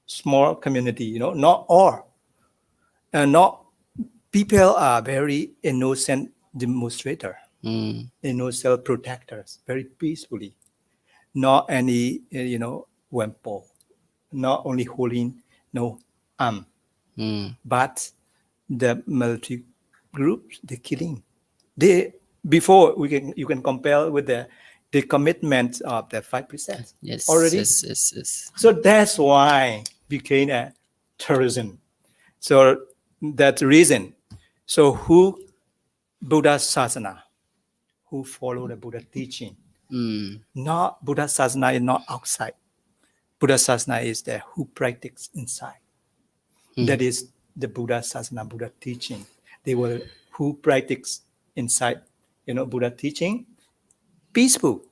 Small community, not all. And not people are very innocent demonstrator, innocent protectors, very peacefully. Not any, weapon, not only holding no arm, but the military groups, they're killing. Before you can compare with the commitment of the 5% Yes. already. Yes. So that's why became a terrorism. So that's the reason. So who Buddha Sasana, who follow the Buddha teaching, not Buddha Sasana is not outside. Buddha Sasana is there who practice inside. That is the Buddha Sasana, Buddha teaching. They will who practice inside, Buddha teaching, peaceful.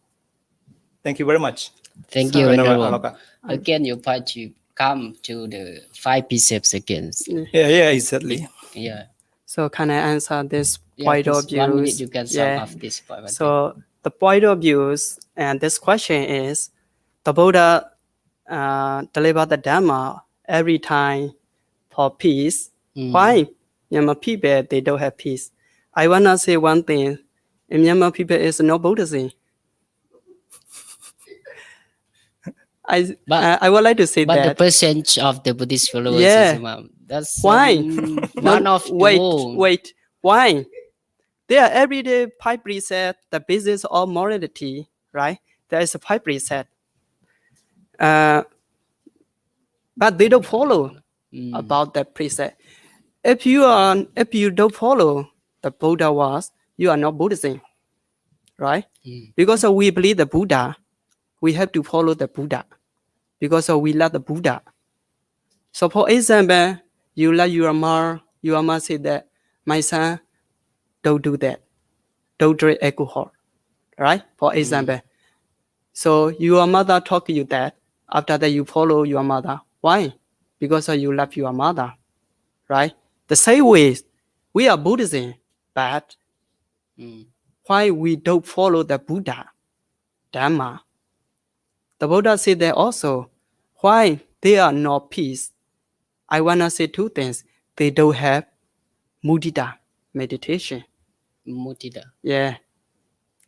Thank you very much. Thank So, you, Venerable Venerable. Aloka. Again, you part to come to the 5 precepts again. Yeah, exactly. Yeah. So can I answer this Yeah, point please, of view? 1 minute you can sum up this point. So the point of view and this question is the Buddha deliver the Dhamma every time for peace. Why Myanmar people they don't have peace? I wanna say one thing. In Myanmar people is no Buddhism. I would like to say But the that. percentage of the Buddhist followers Yeah. is that's Why? one of the wrong. Wait. Why? They are everyday five preset, the basis of morality, right? There is a five preset. But they don't follow about that preset. If you don't follow the Buddha was, you are not Buddhism, right? Because we believe the Buddha, we have to follow the Buddha because we love the Buddha. So for example, you love your mom say that, my son, don't do that. Don't drink alcohol, right? For example. So your mother taught you that. After that, you follow your mother. Why? Because you love your mother, right? The same way, we are Buddhism, but why we don't follow the Buddha, Dhamma? The Buddha said that also. Why they are not peace? I wanna say two things. They don't have mudita meditation. Mudita. Yeah.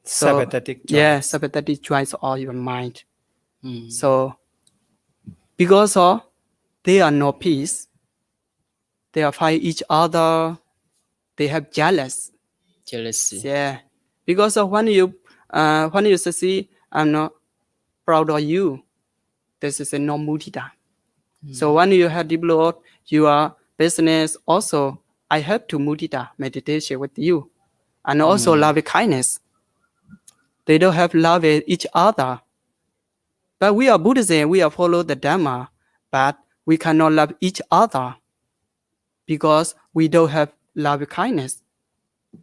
So, Sympathetic joy. yeah, sympathetic joys all your mind. So because of they are no peace, they are fight each other, they have jealous. Jealousy. Yeah. Because of when you succeed, I'm not proud of you. This is a no mudita. So when you have developed your business, also I have to mudita meditation with you. And also love and kindness. They don't have love with each other. But we are Buddhism, we are follow the Dhamma, but we cannot love each other because we don't have love and kindness.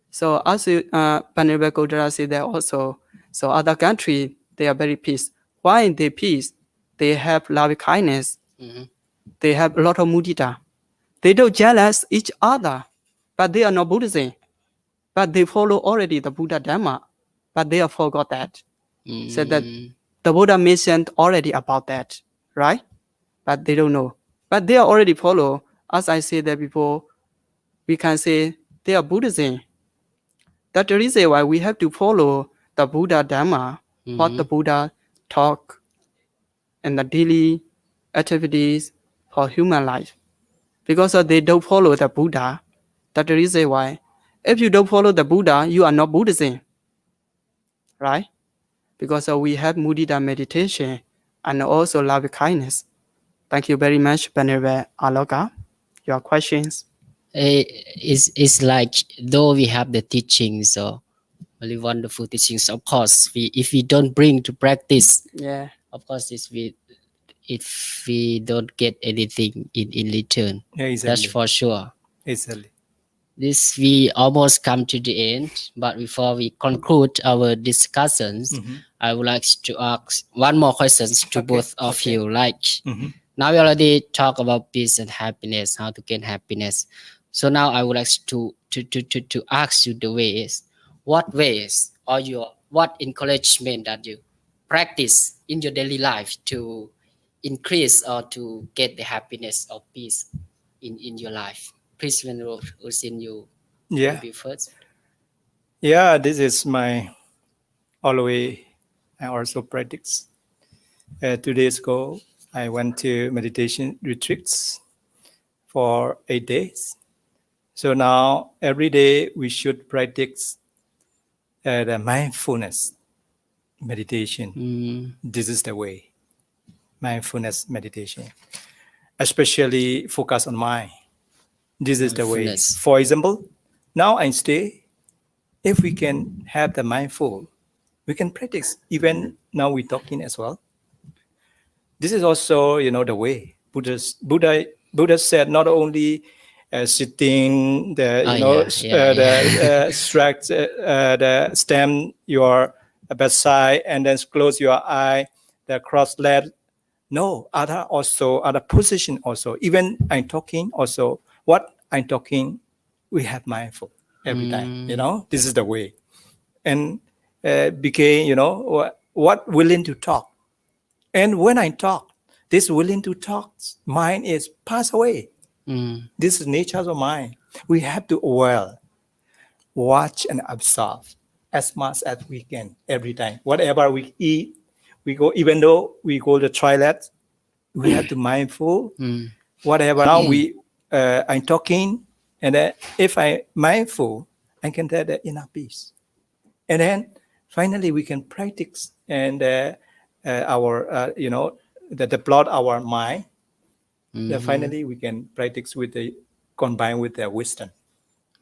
So as Paññāvajiro Kundala said that also, so other country, they are very peace. Why they peace? They have love and kindness. They have a lot of mudita. They don't jealous each other, but they are not Buddhism. But they follow already the Buddha Dhamma, but they have forgot that. Said that the Buddha mentioned already about that, right? But they don't know. But they are already follow. As I said that before, we can say they are Buddhism. That's the reason why we have to follow the Buddha Dhamma, what the Buddha talk, and the daily activities for human life. Because they don't follow the Buddha, that's the reason why. If you don't follow the Buddha, you are not Buddhism, right? Because we have mudita meditation and also love and kindness. Thank you very much, Paññāvajiro Aloka. Your questions? It's like though we have the teachings or really wonderful teachings, of course, if we don't bring to practice, Yeah. of course, if we don't get anything in return, Yeah, that's exactly. for sure. Exactly. This we almost come to the end, but before we conclude our discussions, I would like to ask one more questions to both of you. Like now we already talk about peace and happiness, how to gain happiness. So now I would like to ask you the ways, what ways or what encouragement that you practice in your daily life to increase or to get the happiness or peace in your life. Please, when Uzine, you Yeah. will be first. Yeah, this is my always I also practice. 2 days ago, I went to meditation retreats for 8 days. So now every day we should practice the mindfulness meditation. This is the way, mindfulness meditation, especially focus on mind. This is the way. Mindfulness. For example, now I stay. If we can have the mindful, we can practice. Even now we're talking as well. This is also, the way. Buddha said not only sitting, the stand your bedside and then close your eye, the cross leg. No, other position also. Even I'm talking also. What I'm talking, we have mindful every time. This is the way. And became, what willing to talk. And when I talk, this willing to talk mind is passed away. This is nature of mind. We have to watch and observe as much as we can every time. Whatever we eat, we go, even though we go to toilet, we have to mindful. Whatever now I'm talking, and then if I mindful, I can have the inner peace. And then finally we can practice and our the plot our mind. Then finally we can practice with the combine with the wisdom,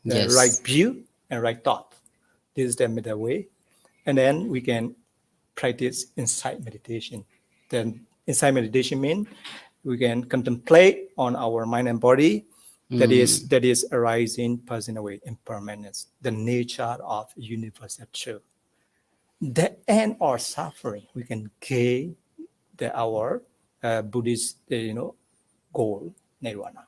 the Yes. right view and right thought. This is the middle way, and then we can practice insight meditation. Then insight meditation means we can contemplate on our mind and body that is arising, passing away, impermanence, the nature of universal truth. The end of suffering, we can gain our Buddhist, goal, nirvana.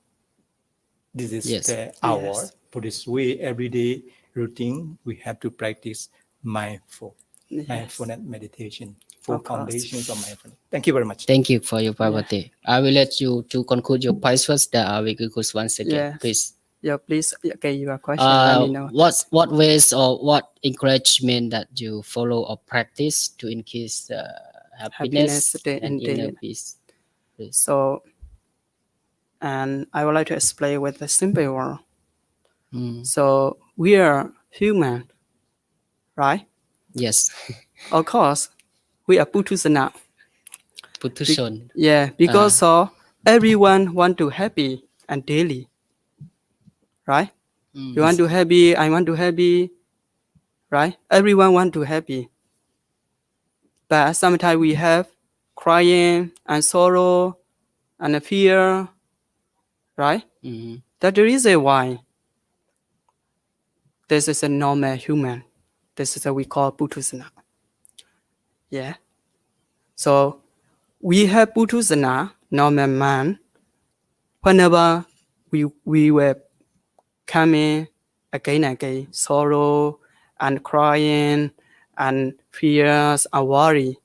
This is Yes. our Yes. Buddhist way, everyday routine. We have to practice mindfulness meditation, four Of course. foundations of mindfulness. Thank you very much. Thank you for your Parvati. I will let you to conclude your points first. That I will conclude once again, Yes. please. Yeah, please. Okay, your question. Let me know. What ways or what encouragement that you follow or practice to increase happiness Happiness and in inner daily- peace? Please. So, and I would like to explain with a simple word. So we are human, right? Yes. Of course, we are Putusana. Putushon. Yeah, because of everyone want to happy and daily, right? You want to happy, I want to happy, right? Everyone want to happy. But sometimes we have crying and sorrow and fear, right? That the reason why this is a normal human. This is what we call Putusana. Yeah. So we have Putusana, normal man. Whenever we were coming again and again, sorrow and crying and fears and worry.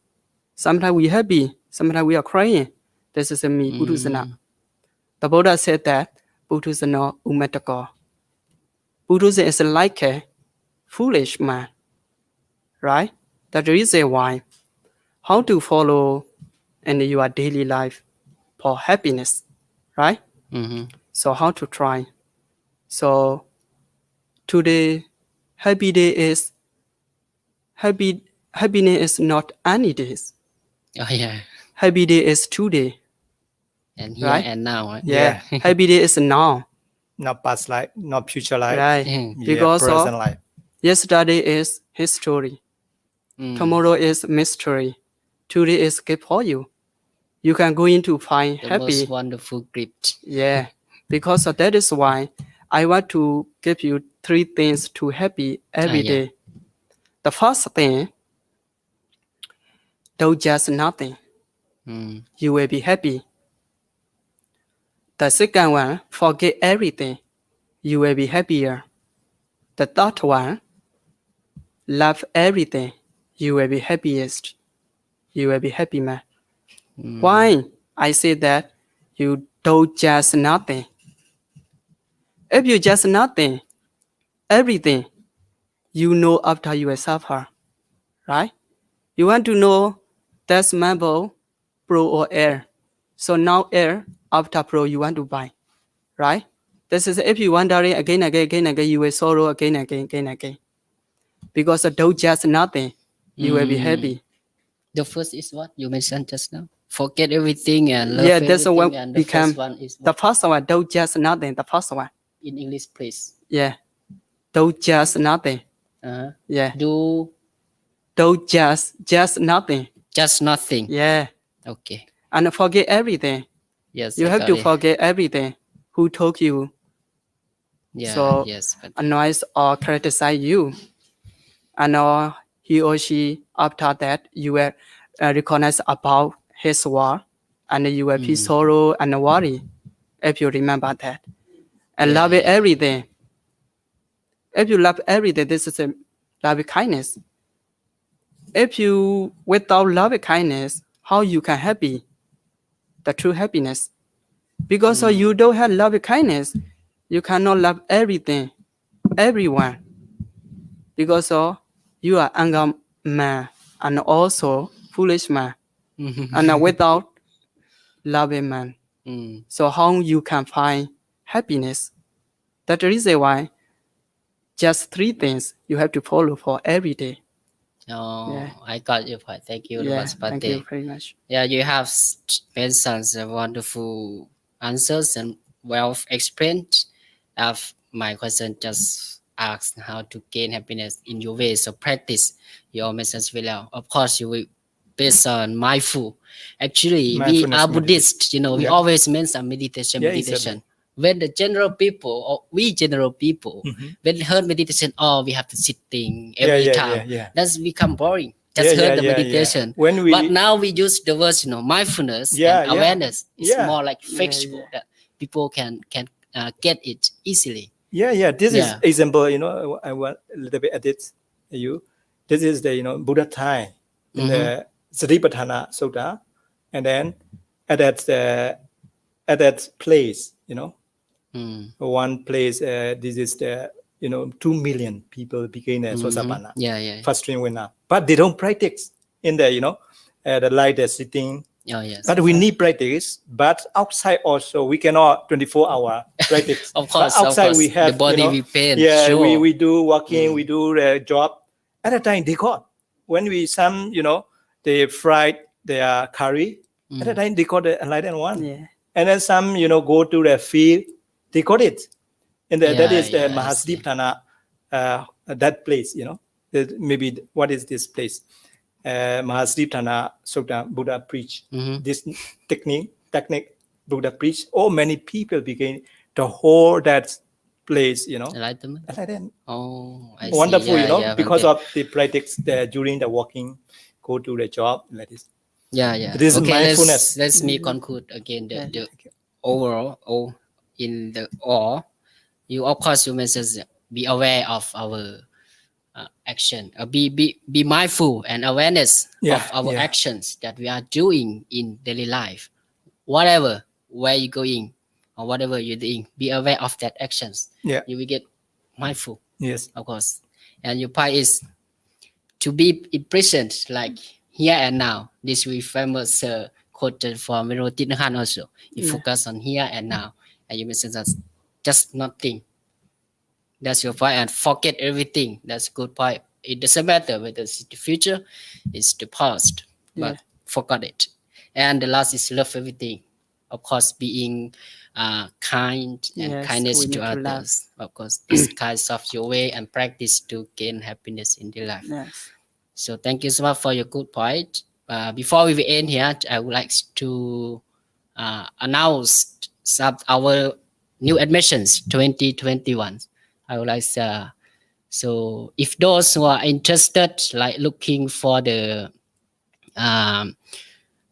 Sometimes we happy, sometimes we are crying. This is a me, Putusana. The Buddha said that Putusana umetako. Putusana is like a foolish man, right? That is why how to follow in your daily life for happiness, right? So how to try? So today, happiness is not any days. Oh yeah. Happy day is today, And here right? and now. Right? Yeah. Happy day is now, Not past life, not future life. right? Mm. Because present of life. yesterday is history, tomorrow is mystery, today is gift for you. You can go into find The happy. most wonderful gift. Yeah, because of that is why I want to give you 3 things to happy every yeah. day. The first thing, do just nothing. You will be happy. The second one, forget everything. You will be happier. The third one, love everything. You will be happiest. You will be happy man. Why I say that? You do just nothing. If you just nothing, everything, you know after you will suffer, right? You want to know that's marble, pro or air. So now air, after pro you want to buy, right? This is if you wonder it again, you will sorrow again. Because do just nothing, you will be happy. The first is what you mentioned just now. Forget everything and love Yeah, everything. that's what And the become first one is the what? first one. Do just nothing. The first one. In English, please. Yeah. Do just nothing. Yeah. Do Do just nothing. just nothing. Yeah. Okay. And forget everything. Yes. You I have got to it. forget everything. Who told you, Yeah. so- yes. But annoys or criticize you, and he or she after that you will recognize about his work, and you will feel sorrow and worry if you remember that, and Yeah, love it yeah. everything. If you love everything, this is a love kindness. if you without love and kindness, how you can happy, the true happiness? Because you don't have love and kindness, you cannot love everything, everyone. Because you are anger man and also foolish man, and without loving man. So how you can find happiness? That's the reason why just 3 things you have to follow for every day. Oh, Yeah. I got your point. Thank you, Yeah, Pastor thank you very much. Yeah, you have mentioned some wonderful answers and well explained. My question just asked how to gain happiness in your ways of practice. Your message well. Of course, you will based on mindful. Actually, we Mindfulness are meditation. Buddhist. We Yeah. always mention meditation, Yeah, meditation. exactly. When the general people, or we general people, when heard meditation, we have to sitting every time. Yeah. That's become boring. Just Yeah, heard the yeah. meditation. When we But now we use the words, mindfulness Yeah, and yeah. awareness. It's Yeah. more like Yeah, flexible that people can get it easily. Yeah. This is Yeah. example. I want a little bit edit you. This is the Buddha time in the Satipatthana Sutta, and then at that place, one place. This is the 2 million people begin Sosapanna. Yeah. First stream winner, but they don't practice in the the light they're sitting. Oh yes. But we need practice. But outside also we cannot 24-hour practice. Of course. But outside of course. we have the body we pain. yeah, Sure. we do walking, we do the job. At the time they got when we some they fried their curry. At the time they got the enlightened one. Yeah. And then some go to the field, they got it. And that is the Yeah, I see. Mahasdipthana, that place. Maybe what is this place? Mahasdipthana Sutta Buddha preach this technique Buddha preach. Oh, many people began to hold that place. Enlightenment. Enlightened. Oh, I Wonderful. see. Yeah, because okay. of the practice there during the walking, go to the job like this. Yeah. This is okay, mindfulness. Let's me conclude again the Thank you. overall or in the you of course you mentioned be aware of our action. Be mindful and awareness of our actions that we are doing in daily life. Whatever where you're going or whatever you're doing, be aware of that actions. Yeah. You will get mindful, Yes. of course. And your part is to be in present, like here and now. This will famous quote from Tinahan also. You focus on here and now, and you mentioned that just nothing. That's your point, and forget everything. That's a good point. It doesn't matter whether it's the future, it's the past, but forget it. And the last is love everything. Of course, being kind and Yes, kindness we to need to love. others. Of course, this kinds of your way and practice to gain happiness in their life. Yes. So thank you so much for your good point. Before we end here, I would like to announce some our new admissions 2021. I would like so if those who are interested, like looking for the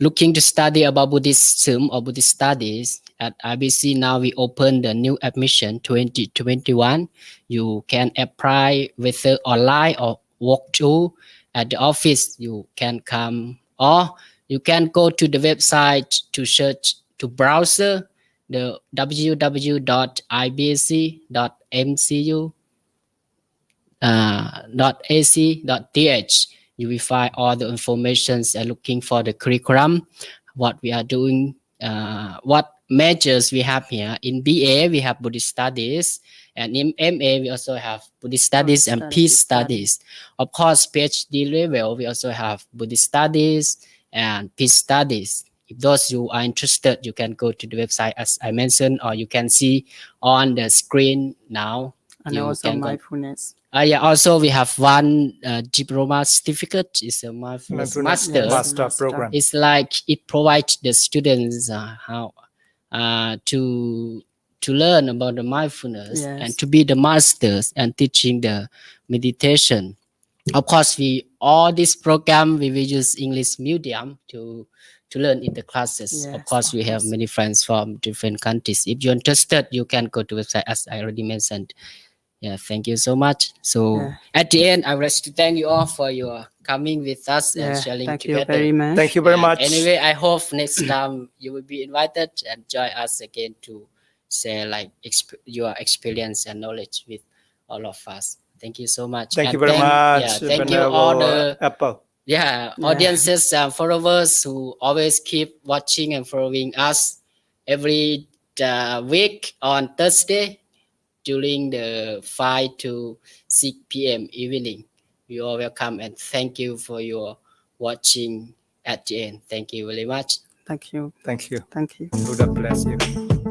looking to study about Buddhism or Buddhist studies at IBC, now we open the new admission 2021. You can apply whether online or walk through at the office. You can come or you can go to the website to search to browser the www.ibc.mcu.ac.th. You will find all the informations and looking for the curriculum, what we are doing, what majors we have here. In BA, we have Buddhist studies, and in MA, we also have Buddhist studies and peace studies. Of course, PhD level, we also have Buddhist studies and peace studies. If those you are interested, you can go to the website as I mentioned, or you can see on the screen now. And also mindfulness. Also we have one diploma certificate. It's a mindfulness master. Master program. It's like it provides the students how to learn about the mindfulness and to be the masters and teaching the meditation. Of course, all this program we will use English medium to learn in the classes. Of course, we have many friends from different countries. If you're interested, you can go to website as I already mentioned. Yeah, thank you so much. So Yeah. at the end, I would like to thank you all for your coming with us and Yeah, sharing thank you together. very much. Thank you very Yeah, much. Anyway, I hope next time you will be invited and join us again to share like your experience and knowledge with all of us. Thank you so much. Thank you And very much, Yeah, thank you all Venerable the Apple. audiences and followers who always keep watching and following us every week on Thursday during the 5 to 6 p.m. evening. You are welcome and thank you for your watching at the end. Thank you very much. Thank you. Thank you. Thank you. Buddha bless you.